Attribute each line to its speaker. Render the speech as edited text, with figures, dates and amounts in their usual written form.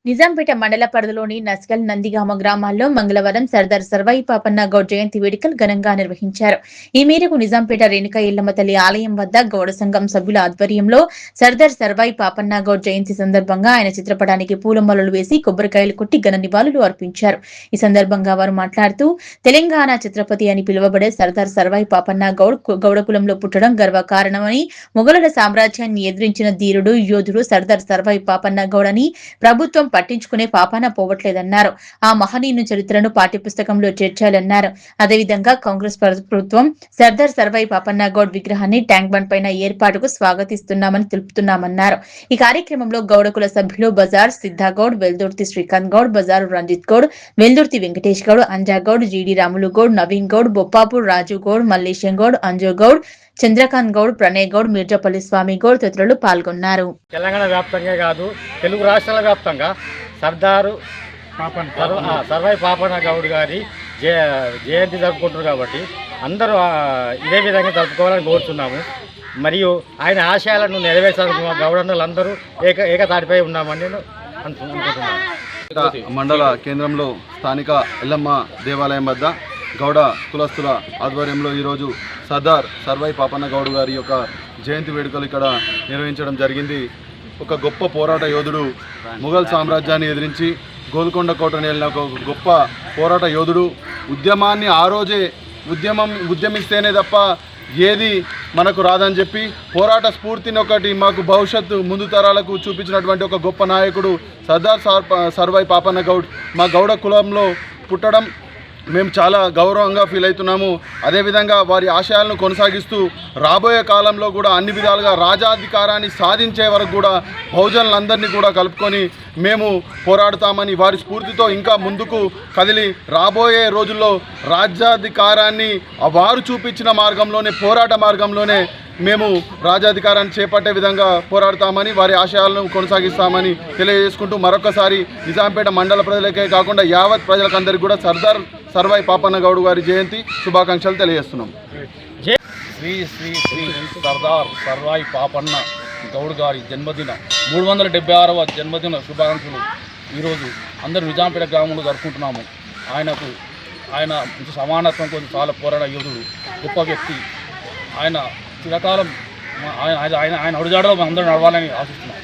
Speaker 1: నిజాంపేట మండల పరిధిలోని నస్కల్ నందిగామ గ్రామాల్లో మంగళవారం సర్దార్ సర్వాయి పాపన్న గౌడ్ జయంతి వేడుకలు ఘనంగా నిర్వహించారు. ఈ మేరకు నిజాంపేట రేణుకా ఎల్లమ్మ తల్లి ఆలయం వద్ద గౌడ సంఘం సభ్యుల ఆధ్వర్యంలో సర్దార్ సర్వాయి పాపన్న గౌడ్ జయంతి సందర్భంగా ఆయన చిత్రపటానికి పూలమాలలు వేసి కొబ్బరికాయలు కొట్టి ఘన నివాళులు అర్పించారు. ఈ సందర్భంగా వారు మాట్లాడుతూ తెలంగాణ ఛత్రపతి అని పిలువబడే సర్దార్ సర్వాయి పాపన్న గౌడ్ గౌడ కులంలో పుట్టడం గర్వకారణమని, మొఘలుల సామ్రాజ్యాన్ని ఎదిరించిన ధీరుడు యోధుడు సర్దార్ సర్వాయి పాపన్న గౌడ్ అని ప్రభుత్వం పట్టించుకునే పాపాన పోవట్లేదన్నారు. ఆ మహనీయుని చరిత్రను పాఠ్యపుస్తకంలో చేర్చాలన్నారు. అదేవిధంగా కాంగ్రెస్ ప్రభుత్వం సర్దార్ సర్వాయి పాపన్న గౌడ్ విగ్రహాన్ని ట్యాంక్ బండ్ పైన ఏర్పాటుకు స్వాగతిస్తున్నామని తెలుపుతున్నామన్నారు. ఈ కార్యక్రమంలో గౌడకుల సభ్యులు బజార్ సిద్ధాగౌడ్, వెల్దుర్తి శ్రీకాంత్ గౌడ్, బజారు రంజిత్ గౌడ్, వెల్దుర్తి వెంకటేష్ గౌడ్, అంజాగౌడ్, జీడి రాములు గౌడ్, నవీన్ గౌడ్, బొప్పాపూర్ రాజు గౌడ్, మల్లేశం గౌడ్, అంజు గౌడ్, చంద్రకాంత్ గౌడ్, ప్రణయ్ గౌడ్, మిర్జాపల్లి స్వామి గౌడ్ తదితరులు పాల్గొన్నారు.
Speaker 2: తెలంగాణ వ్యాప్తంగా కాదు, తెలుగు రాష్ట్రాల వ్యాప్తంగా సర్దారు సర్వాయి పాపన్న గౌడ్ గారి జయంతి జరుపుకుంటున్నారు కాబట్టి అందరూ ఇదే విధంగా జరుపుకోవాలని కోరుతున్నాము. మరియు ఆయన ఆశయాలను నెరవేర్చాలని గౌడన్నలందరూ ఏకతాటిపై ఉన్నామని నేను అనుకుంటున్నాను.
Speaker 3: మండల కేంద్రంలో స్థానిక ఎల్లమ్మ దేవాలయం వద్ద గౌడ కులస్తుల ఆధ్వర్యంలో ఈరోజు సర్దార్ సర్వాయి పాపన్న గౌడ్ గారి యొక్క జయంతి వేడుకలు ఇక్కడ నిర్వహించడం జరిగింది. ఒక గొప్ప పోరాట యోధుడు, ముఘల్ సామ్రాజ్యాన్ని ఎదిరించి గోల్కొండ కోటను వెళ్ళిన ఒక గొప్ప పోరాట యోధుడు. ఉద్యమాన్ని ఆ రోజే ఉద్యమిస్తేనే తప్ప ఏది మనకు రాదని చెప్పి పోరాట స్ఫూర్తిని ఒకటి మాకు భవిష్యత్తు ముందు తరాలకు చూపించినటువంటి ఒక గొప్ప నాయకుడు సర్దార్ సర్వాయి పాపన్న గౌడ్. మా గౌడ కులంలో పుట్టడం మేము చాలా గౌరవంగా ఫీల్ అవుతున్నాము. అదేవిధంగా వారి ఆశయాలను కొనసాగిస్తూ రాబోయే కాలంలో కూడా అన్ని విధాలుగా రాజాధికారాన్ని సాధించే వరకు కూడా బహుజనులందరినీ కూడా కలుపుకొని మేము పోరాడుతామని, వారి స్ఫూర్తితో ఇంకా ముందుకు కదిలి రాబోయే రోజుల్లో రాజ్యాధికారాన్ని వారు చూపించిన మార్గంలోనే, పోరాట మార్గంలోనే మేము రాజ్యాధికారాన్ని చేపట్టే విధంగా పోరాడతామని, వారి ఆశయాలను కొనసాగిస్తామని తెలియజేసుకుంటూ మరొకసారి నిజాంపేట మండల ప్రజలకే కాకుండా యావత్ ప్రజలకందరికీ కూడా సర్దార్ సర్వాయి పాపన్న గౌడ్ గారి జయంతి శుభాకాంక్షలు తెలియజేస్తున్నాం.
Speaker 4: శ్రీ శ్రీ శ్రీ సర్దార్ సర్వాయి పాపన్న గౌడ్ గారి జన్మదిన 376వ జన్మదిన శుభాకాంక్షలు ఈరోజు అందరూ నిజాంపేట గ్రామంలో జరుపుకుంటున్నాము. ఆయన సమానత్వం కోసం చాలా పోరాట యోధుడు, గొప్ప వ్యక్తి. ఆయన చిరకాలం ఆయన అడుగుజాడలో అందరూ నడవాలని ఆశిస్తున్నాం.